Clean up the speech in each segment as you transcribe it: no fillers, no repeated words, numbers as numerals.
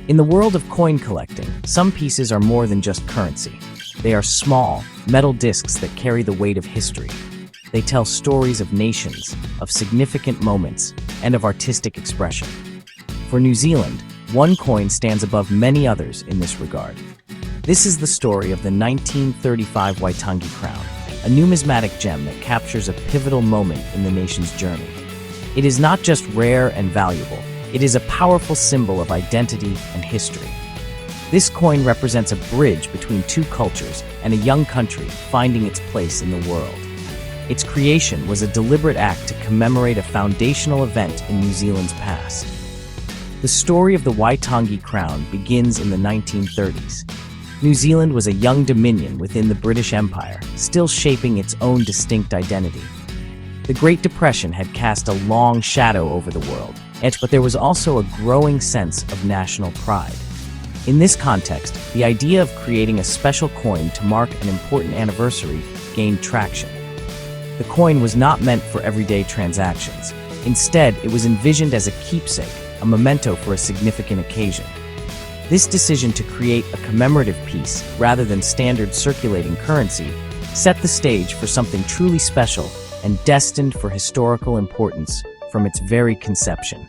In the world of coin collecting, some pieces are more than just currency. They are small, metal discs that carry the weight of history. They tell stories of nations, of significant moments, and of artistic expression. For New Zealand, one coin stands above many others in this regard. This is the story of the 1935 Waitangi crown, a numismatic gem that captures a pivotal moment in the nation's journey. It is not just rare and valuable, it is a powerful symbol of identity and history. This coin represents a bridge between two cultures and a young country finding its place in the world. Its creation was a deliberate act to commemorate a foundational event in New Zealand's past. The story of the Waitangi crown begins in the 1930s. New Zealand was a young dominion within the British Empire, still shaping its own distinct identity. The Great Depression had cast a long shadow over the world, but there was also a growing sense of national pride. In this context, the idea of creating a special coin to mark an important anniversary gained traction. The coin was not meant for everyday transactions. Instead, it was envisioned as a keepsake, a memento for a significant occasion. This decision to create a commemorative piece rather than standard circulating currency set the stage for something truly special and destined for historical importance from its very conception.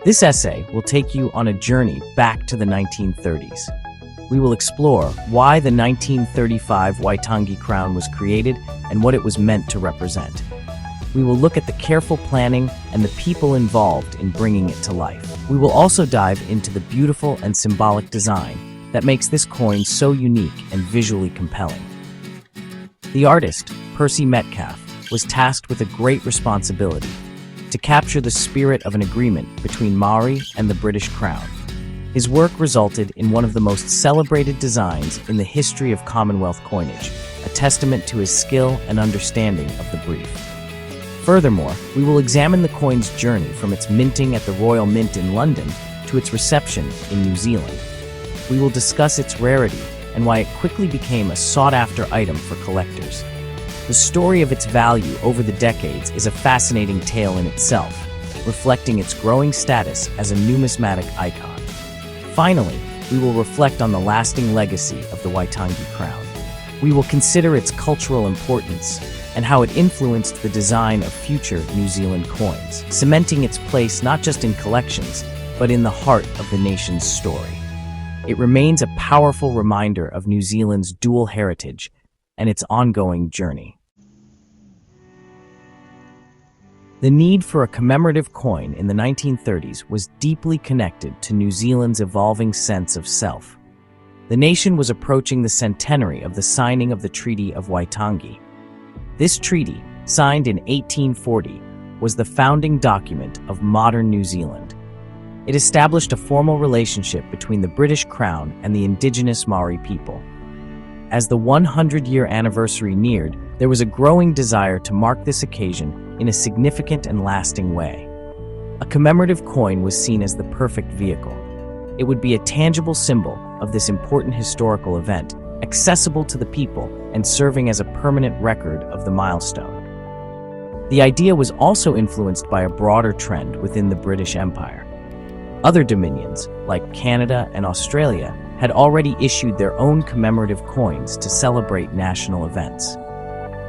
This essay will take you on a journey back to the 1930s. We will explore why the 1935 Waitangi crown was created and what it was meant to represent. We will look at the careful planning and the people involved in bringing it to life. We will also dive into the beautiful and symbolic design that makes this coin so unique and visually compelling. The artist, Percy Metcalfe, was tasked with a great responsibility: to capture the spirit of an agreement between Maori and the British Crown. His work resulted in one of the most celebrated designs in the history of Commonwealth coinage, a testament to his skill and understanding of the brief. Furthermore, we will examine the coin's journey from its minting at the Royal Mint in London to its reception in New Zealand. We will discuss its rarity and why it quickly became a sought-after item for collectors. The story of its value over the decades is a fascinating tale in itself, reflecting its growing status as a numismatic icon. Finally, we will reflect on the lasting legacy of the Waitangi crown. We will consider its cultural importance and how it influenced the design of future New Zealand coins, cementing its place not just in collections, but in the heart of the nation's story. It remains a powerful reminder of New Zealand's dual heritage and its ongoing journey. The need for a commemorative coin in the 1930s was deeply connected to New Zealand's evolving sense of self. The nation was approaching the centenary of the signing of the Treaty of Waitangi. This treaty, signed in 1840, was the founding document of modern New Zealand. It established a formal relationship between the British Crown and the indigenous Maori people. As the 100-year anniversary neared, there was a growing desire to mark this occasion in a significant and lasting way. A commemorative coin was seen as the perfect vehicle. It would be a tangible symbol of this important historical event, accessible to the people and serving as a permanent record of the milestone. The idea was also influenced by a broader trend within the British Empire. Other dominions, like Canada and Australia, had already issued their own commemorative coins to celebrate national events.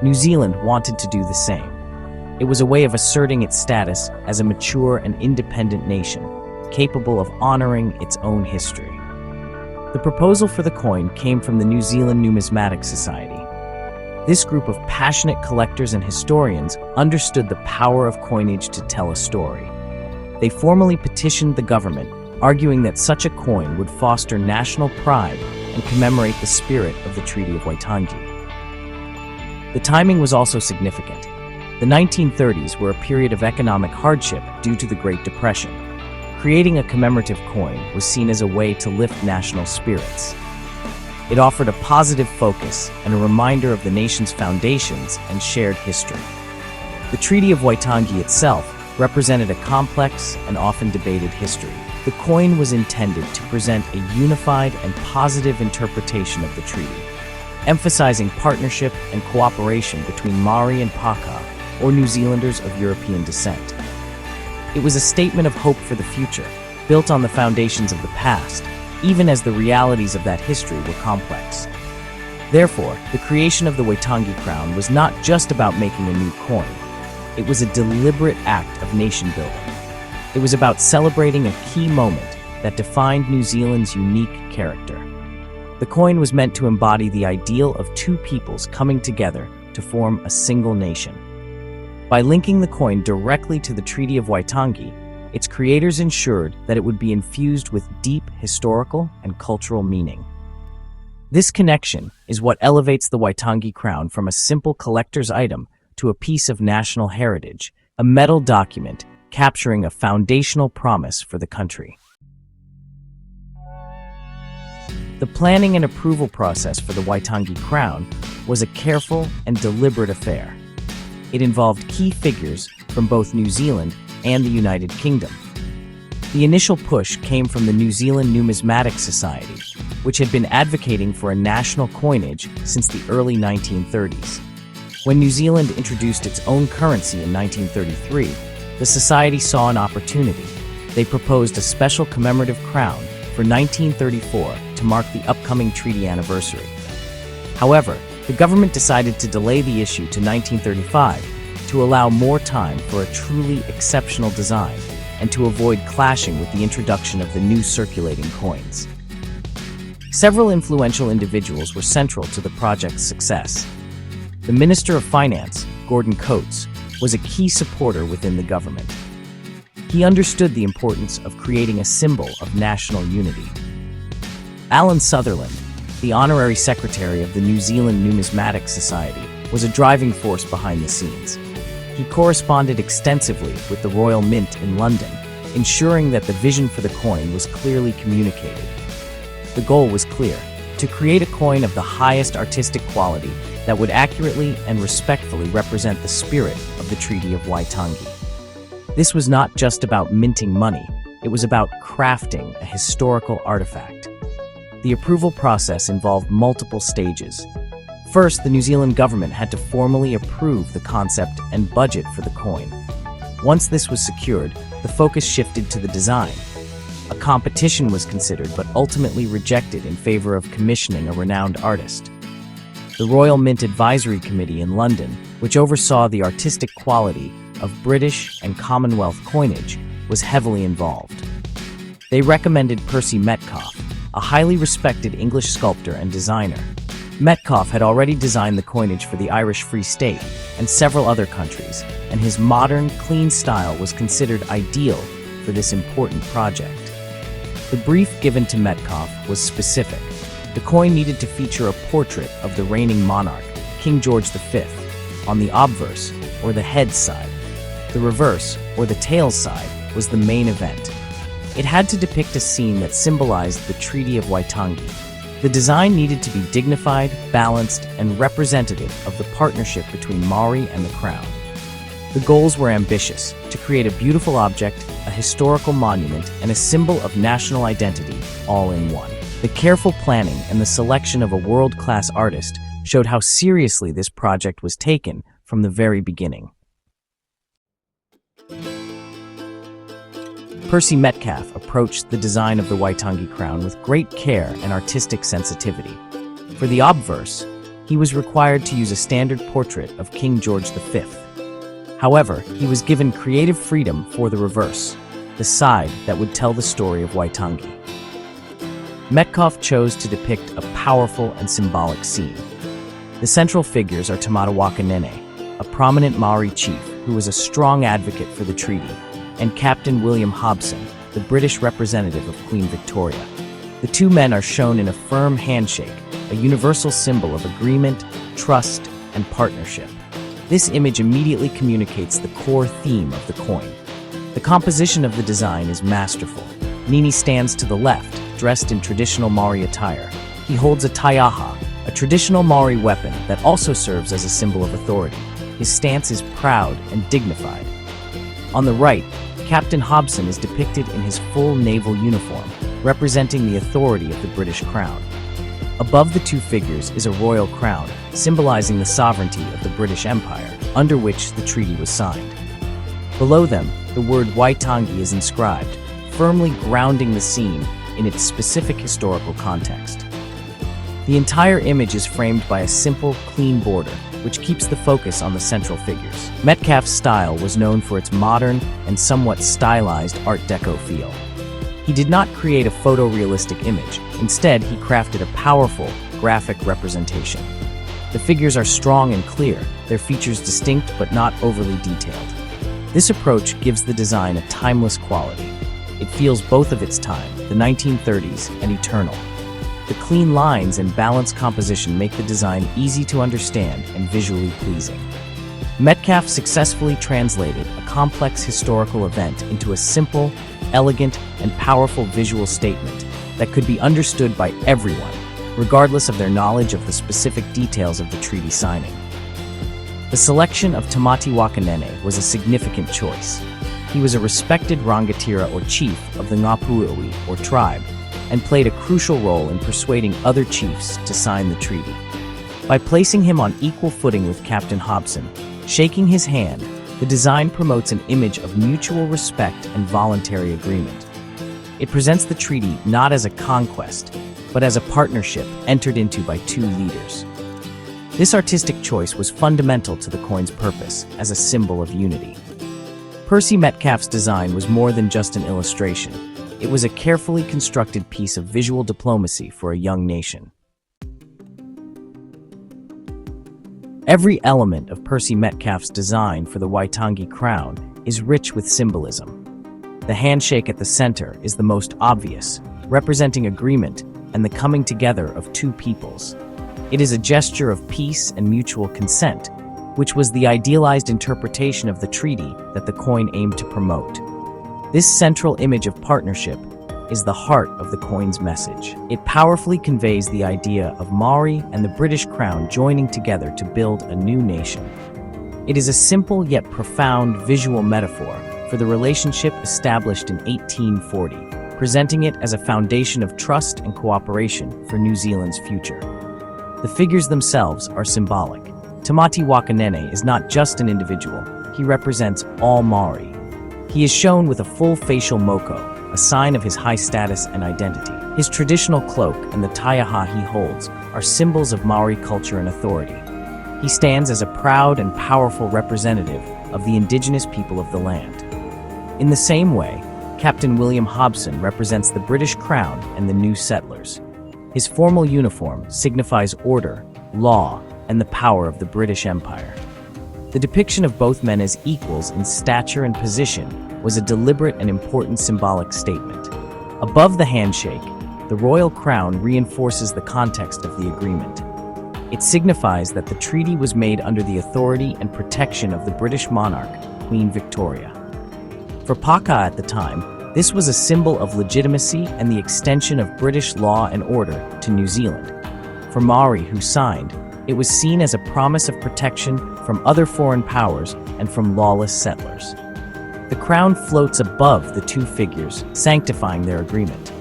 New Zealand wanted to do the same. It was a way of asserting its status as a mature and independent nation, capable of honoring its own history. The proposal for the coin came from the New Zealand Numismatic Society. This group of passionate collectors and historians understood the power of coinage to tell a story. They formally petitioned the government, arguing that such a coin would foster national pride and commemorate the spirit of the Treaty of Waitangi. The timing was also significant. The 1930s were a period of economic hardship due to the Great Depression. Creating a commemorative coin was seen as a way to lift national spirits. It offered a positive focus and a reminder of the nation's foundations and shared history. The Treaty of Waitangi itself represented a complex and often debated history. The coin was intended to present a unified and positive interpretation of the treaty, emphasizing partnership and cooperation between Maori and Paka, or New Zealanders of European descent. It was a statement of hope for the future, built on the foundations of the past, even as the realities of that history were complex. Therefore, the creation of the Waitangi crown was not just about making a new coin. It was a deliberate act of nation-building. It was about celebrating a key moment that defined New Zealand's unique character. The coin was meant to embody the ideal of two peoples coming together to form a single nation. By linking the coin directly to the Treaty of Waitangi, its creators ensured that it would be infused with deep historical and cultural meaning. This connection is what elevates the Waitangi crown from a simple collector's item to a piece of national heritage, a metal document capturing a foundational promise for the country. The planning and approval process for the Waitangi crown was a careful and deliberate affair. It involved key figures from both New Zealand and the United Kingdom. The initial push came from the New Zealand Numismatic Society, which had been advocating for a national coinage since the early 1930s. When New Zealand introduced its own currency in 1933, the society saw an opportunity. They proposed a special commemorative crown for 1934 to mark the upcoming treaty anniversary. However, the government decided to delay the issue to 1935 to allow more time for a truly exceptional design and to avoid clashing with the introduction of the new circulating coins. Several influential individuals were central to the project's success. The Minister of Finance, Gordon Coates, was a key supporter within the government. He understood the importance of creating a symbol of national unity. Alan Sutherland, the honorary secretary of the New Zealand Numismatic Society, was a driving force behind the scenes. He corresponded extensively with the Royal Mint in London, ensuring that the vision for the coin was clearly communicated. The goal was clear: to create a coin of the highest artistic quality that would accurately and respectfully represent the spirit of the Treaty of Waitangi. This was not just about minting money, it was about crafting a historical artifact. The approval process involved multiple stages. First, the New Zealand government had to formally approve the concept and budget for the coin. Once this was secured, the focus shifted to the design. A competition was considered but ultimately rejected in favor of commissioning a renowned artist. The Royal Mint Advisory Committee in London, which oversaw the artistic quality of British and Commonwealth coinage, was heavily involved. They recommended Percy Metcalfe, a highly respected English sculptor and designer. Metcalfe had already designed the coinage for the Irish Free State and several other countries, and his modern, clean style was considered ideal for this important project. The brief given to Metcalfe was specific. The coin needed to feature a portrait of the reigning monarch, King George V, on the obverse, or the head side. The reverse, or the tails side, was the main event. It had to depict a scene that symbolized the Treaty of Waitangi. The design needed to be dignified, balanced, and representative of the partnership between Maori and the Crown. The goals were ambitious: to create a beautiful object, a historical monument, and a symbol of national identity, all in one. The careful planning and the selection of a world-class artist showed how seriously this project was taken from the very beginning. Percy Metcalfe approached the design of the Waitangi crown with great care and artistic sensitivity. For the obverse, he was required to use a standard portrait of King George V. However, he was given creative freedom for the reverse, the side that would tell the story of Waitangi. Metcalfe chose to depict a powerful and symbolic scene. The central figures are Tamata Wakanene, a prominent Maori chief who was a strong advocate for the treaty, and Captain William Hobson, the British representative of Queen Victoria. The two men are shown in a firm handshake, a universal symbol of agreement, trust, and partnership. This image immediately communicates the core theme of the coin. The composition of the design is masterful. Nini stands to the left, dressed in traditional Maori attire. He holds a taiaha, a traditional Maori weapon that also serves as a symbol of authority. His stance is proud and dignified. On the right, Captain Hobson is depicted in his full naval uniform, representing the authority of the British crown. Above the two figures is a royal crown, symbolizing the sovereignty of the British Empire, under which the treaty was signed. Below them, the word Waitangi is inscribed, firmly grounding the scene in its specific historical context. The entire image is framed by a simple, clean border, which keeps the focus on the central figures. Metcalfe's style was known for its modern and somewhat stylized Art Deco feel. He did not create a photorealistic image. Instead, he crafted a powerful, graphic representation. The figures are strong and clear, their features distinct but not overly detailed. This approach gives the design a timeless quality. It feels both of its time, the 1930s, and eternal. The clean lines and balanced composition make the design easy to understand and visually pleasing. Metcalfe successfully translated a complex historical event into a simple, elegant, and powerful visual statement that could be understood by everyone, regardless of their knowledge of the specific details of the treaty signing. The selection of Tamati Wakanene was a significant choice. He was a respected rangatira or chief of the Ngapuiwi or tribe, and played a crucial role in persuading other chiefs to sign the treaty. By placing him on equal footing with Captain Hobson, shaking his hand, the design promotes an image of mutual respect and voluntary agreement. It presents the treaty not as a conquest, but as a partnership entered into by two leaders. This artistic choice was fundamental to the coin's purpose as a symbol of unity. Percy Metcalfe's design was more than just an illustration. It was a carefully constructed piece of visual diplomacy for a young nation. Every element of Percy Metcalfe's design for the Waitangi crown is rich with symbolism. The handshake at the center is the most obvious, representing agreement and the coming together of two peoples. It is a gesture of peace and mutual consent, which was the idealized interpretation of the treaty that the coin aimed to promote. This central image of partnership is the heart of the coin's message. It powerfully conveys the idea of Maori and the British Crown joining together to build a new nation. It is a simple yet profound visual metaphor for the relationship established in 1840, presenting it as a foundation of trust and cooperation for New Zealand's future. The figures themselves are symbolic. Tamati Wakanene is not just an individual, he represents all Maori. He is shown with a full facial moko, a sign of his high status and identity. His traditional cloak and the taiaha he holds are symbols of Maori culture and authority. He stands as a proud and powerful representative of the indigenous people of the land. In the same way, Captain William Hobson represents the British Crown and the new settlers. His formal uniform signifies order, law, and the power of the British Empire. The depiction of both men as equals in stature and position was a deliberate and important symbolic statement. Above the handshake, the royal crown reinforces the context of the agreement. It signifies that the treaty was made under the authority and protection of the British monarch, Queen Victoria. For Paka at the time, this was a symbol of legitimacy and the extension of British law and order to New Zealand. For Maori, who signed, it was seen as a promise of protection from other foreign powers and from lawless settlers. The crown floats above the two figures, sanctifying their agreement.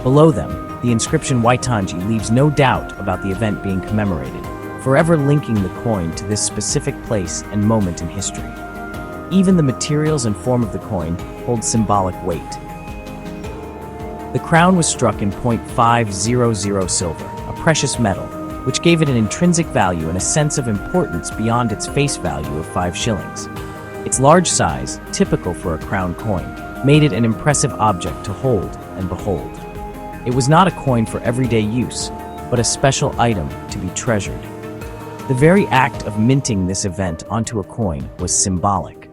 Below them, the inscription Waitangi leaves no doubt about the event being commemorated, forever linking the coin to this specific place and moment in history. Even the materials and form of the coin hold symbolic weight. The crown was struck in .500 silver, a precious metal, which gave it an intrinsic value and a sense of importance beyond its face value of 5 shillings. Its large size, typical for a crown coin, made it an impressive object to hold and behold. It was not a coin for everyday use, but a special item to be treasured. The very act of minting this event onto a coin was symbolic.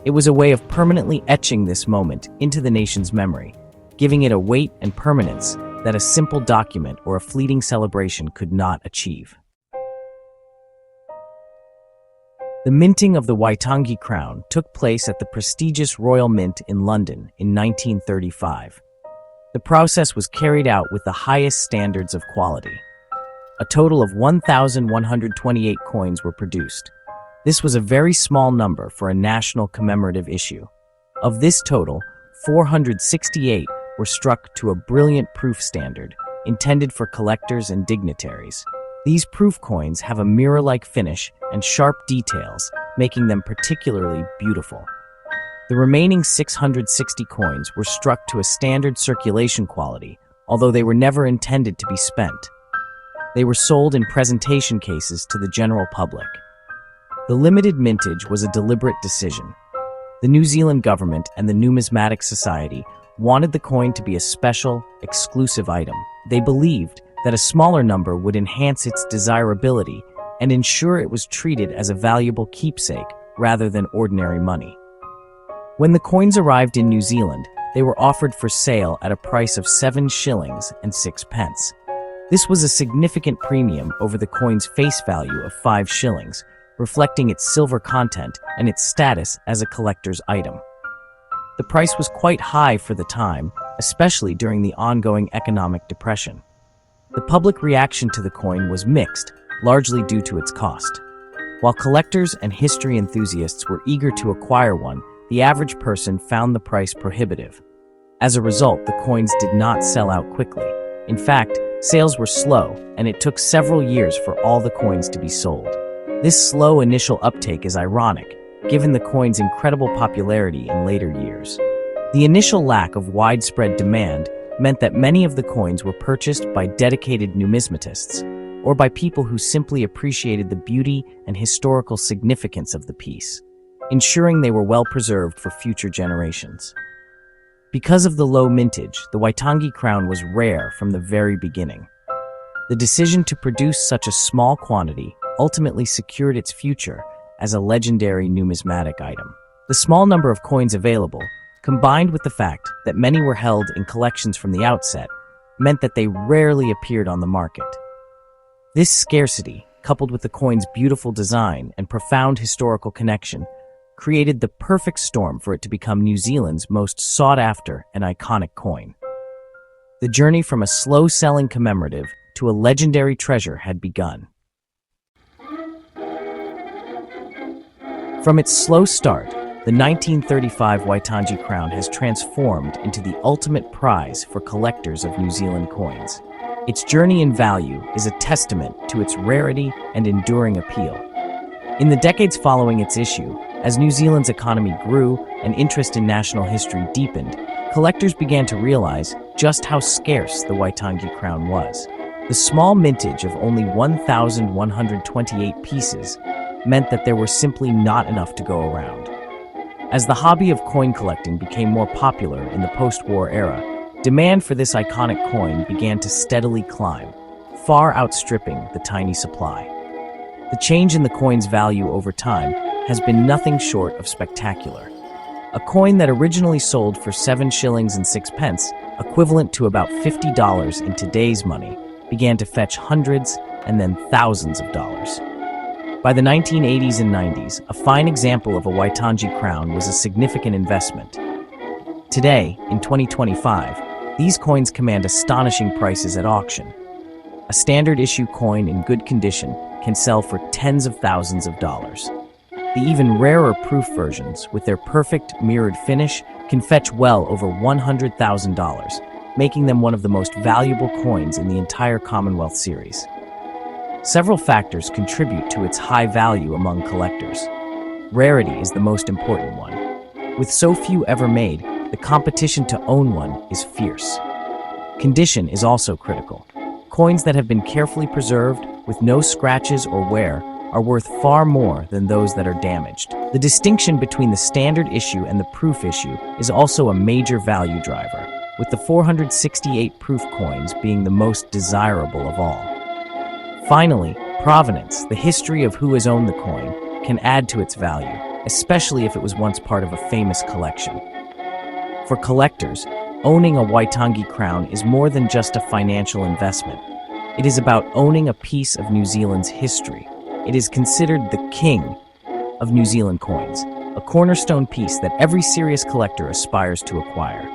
It was a way of permanently etching this moment into the nation's memory, giving it a weight and permanence that a simple document or a fleeting celebration could not achieve. The minting of the Waitangi crown took place at the prestigious Royal Mint in London in 1935. The process was carried out with the highest standards of quality. A total of 1,128 coins were produced. This was a very small number for a national commemorative issue. Of this total, 468 were struck to a brilliant proof standard, intended for collectors and dignitaries. These proof coins have a mirror-like finish and sharp details, making them particularly beautiful. The remaining 660 coins were struck to a standard circulation quality, although they were never intended to be spent. They were sold in presentation cases to the general public. The limited mintage was a deliberate decision. The New Zealand government and the Numismatic Society wanted the coin to be a special, exclusive item. They believed that a smaller number would enhance its desirability and ensure it was treated as a valuable keepsake rather than ordinary money. When the coins arrived in New Zealand, they were offered for sale at a price of 7 shillings and 6 pence. This was a significant premium over the coin's face value of 5 shillings, reflecting its silver content and its status as a collector's item. The price was quite high for the time, especially during the ongoing economic depression. The public reaction to the coin was mixed, largely due to its cost. While collectors and history enthusiasts were eager to acquire one, the average person found the price prohibitive. As a result, the coins did not sell out quickly. In fact, sales were slow, and it took several years for all the coins to be sold. This slow initial uptake is ironic, given the coin's incredible popularity in later years. The initial lack of widespread demand meant that many of the coins were purchased by dedicated numismatists, or by people who simply appreciated the beauty and historical significance of the piece, ensuring they were well preserved for future generations. Because of the low mintage, the Waitangi crown was rare from the very beginning. The decision to produce such a small quantity ultimately secured its future as a legendary numismatic item. The small number of coins available, combined with the fact that many were held in collections from the outset, meant that they rarely appeared on the market. This scarcity, coupled with the coin's beautiful design and profound historical connection, created the perfect storm for it to become New Zealand's most sought-after and iconic coin. The journey from a slow-selling commemorative to a legendary treasure had begun. From its slow start, the 1935 Waitangi crown has transformed into the ultimate prize for collectors of New Zealand coins. Its journey in value is a testament to its rarity and enduring appeal. In the decades following its issue, as New Zealand's economy grew and interest in national history deepened, collectors began to realize just how scarce the Waitangi crown was. The small mintage of only 1,128 pieces meant that there were simply not enough to go around. As the hobby of coin collecting became more popular in the post-war era, demand for this iconic coin began to steadily climb, far outstripping the tiny supply. The change in the coin's value over time has been nothing short of spectacular. A coin that originally sold for 7 shillings and 6 pence, equivalent to about $50 in today's money, began to fetch hundreds and then thousands of dollars. By the 1980s and 90s, a fine example of a Waitangi crown was a significant investment. Today, in 2025, these coins command astonishing prices at auction. A standard issue coin in good condition can sell for tens of thousands of dollars. The even rarer proof versions, with their perfect mirrored finish, can fetch well over $100,000, making them one of the most valuable coins in the entire Commonwealth series. Several factors contribute to its high value among collectors. Rarity is the most important one. With so few ever made, the competition to own one is fierce. Condition is also critical. Coins that have been carefully preserved, with no scratches or wear, are worth far more than those that are damaged. The distinction between the standard issue and the proof issue is also a major value driver, with the 468 proof coins being the most desirable of all. Finally, provenance, the history of who has owned the coin, can add to its value, especially if it was once part of a famous collection. For collectors, owning a Waitangi crown is more than just a financial investment. It is about owning a piece of New Zealand's history. It is considered the king of New Zealand coins, a cornerstone piece that every serious collector aspires to acquire.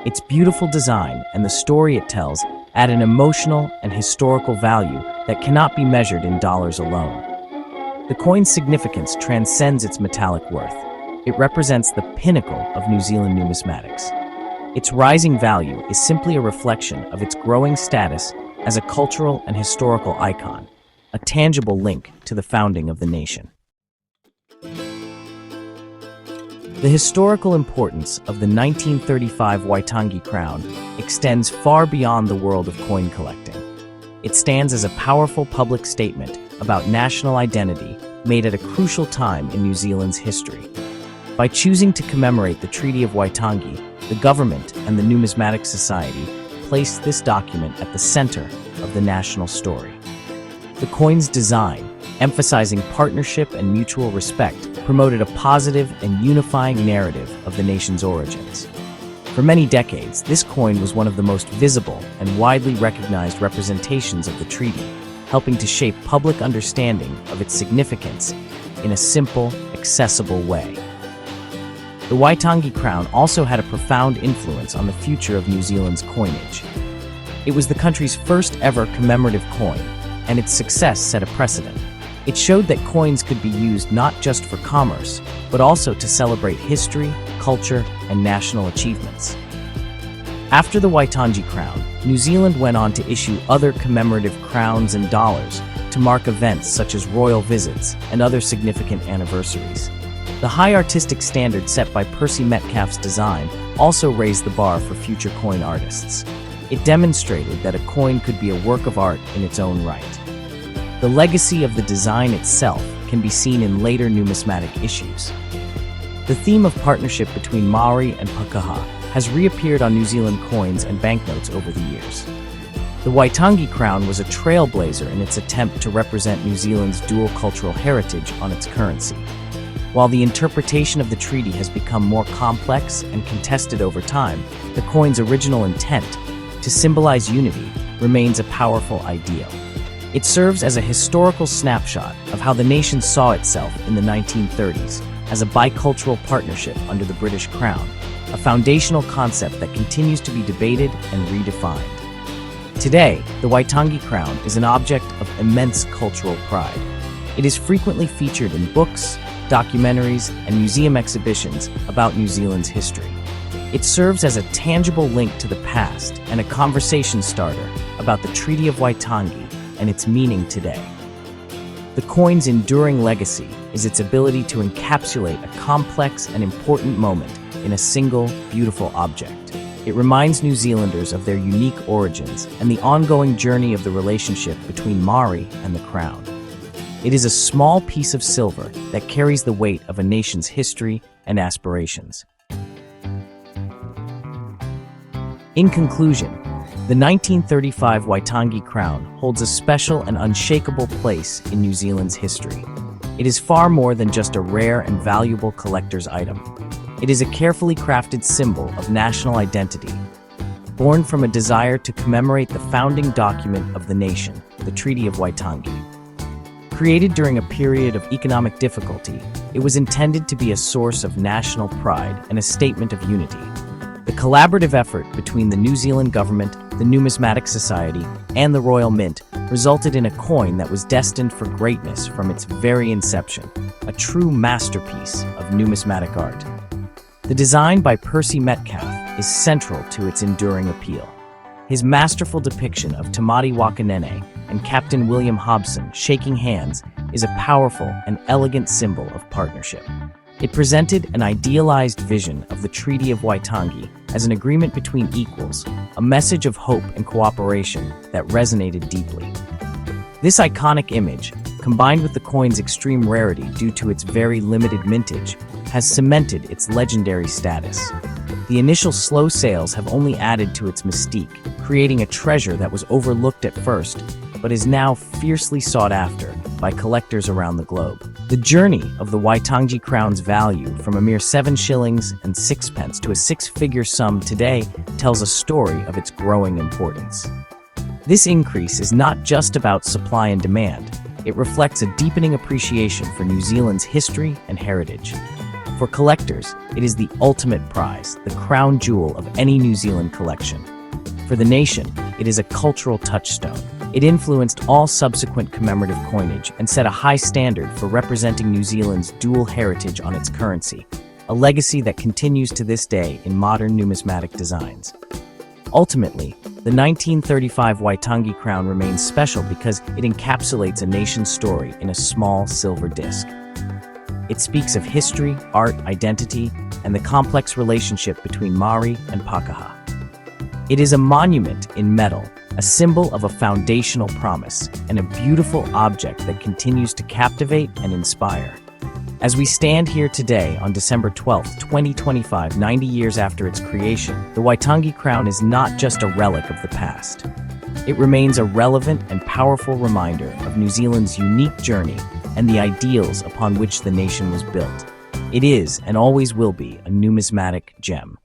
Its beautiful design and the story it tells add an emotional and historical value that cannot be measured in dollars alone. The coin's significance transcends its metallic worth. It represents the pinnacle of New Zealand numismatics. Its rising value is simply a reflection of its growing status as a cultural and historical icon, a tangible link to the founding of the nation. The historical importance of the 1935 Waitangi crown extends far beyond the world of coin collecting. It stands as a powerful public statement about national identity made at a crucial time in New Zealand's history. By choosing to commemorate the Treaty of Waitangi, the government and the Numismatic Society placed this document at the center of the national story. The coin's design, emphasizing partnership and mutual respect, promoted a positive and unifying narrative of the nation's origins. For many decades, this coin was one of the most visible and widely recognized representations of the treaty, helping to shape public understanding of its significance in a simple, accessible way. The Waitangi crown also had a profound influence on the future of New Zealand's coinage. It was the country's first ever commemorative coin, and its success set a precedent. It showed that coins could be used not just for commerce, but also to celebrate history, culture, and national achievements. After the Waitangi crown, New Zealand went on to issue other commemorative crowns and dollars to mark events such as royal visits and other significant anniversaries. The high artistic standard set by Percy Metcalfe's design also raised the bar for future coin artists. It demonstrated that a coin could be a work of art in its own right. The legacy of the design itself can be seen in later numismatic issues. The theme of partnership between Maori and Pākehā has reappeared on New Zealand coins and banknotes over the years. The Waitangi crown was a trailblazer in its attempt to represent New Zealand's dual cultural heritage on its currency. While the interpretation of the treaty has become more complex and contested over time, the coin's original intent, to symbolize unity, remains a powerful ideal. It serves as a historical snapshot of how the nation saw itself in the 1930s as a bicultural partnership under the British Crown, a foundational concept that continues to be debated and redefined. Today, the Waitangi crown is an object of immense cultural pride. It is frequently featured in books, documentaries, and museum exhibitions about New Zealand's history. It serves as a tangible link to the past and a conversation starter about the Treaty of Waitangi and its meaning today. The coin's enduring legacy is its ability to encapsulate a complex and important moment in a single, beautiful object. It reminds New Zealanders of their unique origins and the ongoing journey of the relationship between Maori and the Crown. It is a small piece of silver that carries the weight of a nation's history and aspirations. In conclusion, the 1935 Waitangi crown holds a special and unshakable place in New Zealand's history. It is far more than just a rare and valuable collector's item. It is a carefully crafted symbol of national identity, born from a desire to commemorate the founding document of the nation, the Treaty of Waitangi. Created during a period of economic difficulty, it was intended to be a source of national pride and a statement of unity. The collaborative effort between the New Zealand government, the Numismatic Society, and the Royal Mint resulted in a coin that was destined for greatness from its very inception, a true masterpiece of numismatic art. The design by Percy Metcalfe is central to its enduring appeal. His masterful depiction of Tamati Wakanene and Captain William Hobson shaking hands is a powerful and elegant symbol of partnership. It presented an idealized vision of the Treaty of Waitangi as an agreement between equals, a message of hope and cooperation that resonated deeply. This iconic image, combined with the coin's extreme rarity due to its very limited mintage, has cemented its legendary status. The initial slow sales have only added to its mystique, creating a treasure that was overlooked at first, but is now fiercely sought after by collectors around the globe. The journey of the Waitangi crown's value from a mere 7 shillings and 6 pence to a 6-figure sum today tells a story of its growing importance. This increase is not just about supply and demand. It reflects a deepening appreciation for New Zealand's history and heritage. For collectors, it is the ultimate prize, the crown jewel of any New Zealand collection. For the nation, it is a cultural touchstone. It influenced all subsequent commemorative coinage and set a high standard for representing New Zealand's dual heritage on its currency, a legacy that continues to this day in modern numismatic designs. Ultimately, the 1935 Waitangi crown remains special because it encapsulates a nation's story in a small silver disc. It speaks of history, art, identity, and the complex relationship between Maori and Pakaha. It is a monument in metal, a symbol of a foundational promise, and a beautiful object that continues to captivate and inspire. As we stand here today on December 12, 2025, 90 years after its creation, the Waitangi crown is not just a relic of the past. It remains a relevant and powerful reminder of New Zealand's unique journey and the ideals upon which the nation was built. It is, and always will be, a numismatic gem.